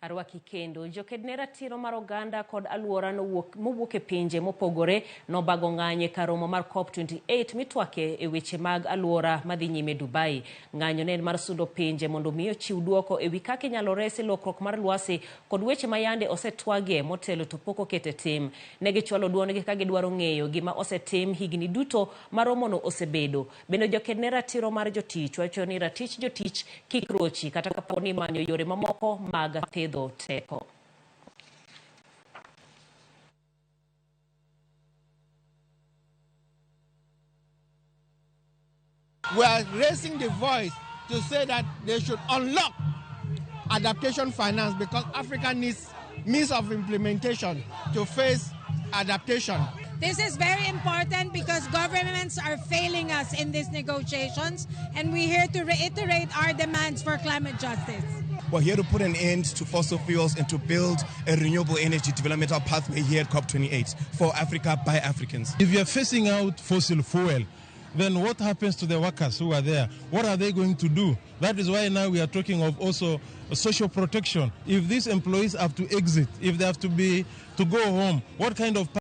Arwaki kendo jokedne ratiro mar oganda kod aluora mowuok e pinje mopogore nobago ng'anye kar romo mar COP28 mitwake e weche mag aluora madhi nyime Dubai. Ng'anyo ne mar sundo pinje mondo miyo chiw duoko ewi kaka inyalo resi lokruok mar lwasi kod weche mayande osetwagie motelo to pok okete tim. Ne gichwalo duondgi ka gidwaro ng'eyo gima osetim higni duto mar romono osebedo. Bende jokedne ratiro mar jotich wacho ni ratich jotich kik rochi kata kapo ni manyo yore mamoko mag teko. We are raising the voice to say that they should unlock adaptation finance because Africa needs means of implementation to face adaptation. This is very important because governments are failing us in these negotiations, and we're here to reiterate our demands for climate justice. We're here to put an end to fossil fuels and to build a renewable energy developmental pathway here at COP28 for Africa by Africans. If you're phasing out fossil fuel, then what happens to the workers who are there? What are they going to do? That is why now we are talking of also social protection. If these employees have to exit, if they have to go home, what kind of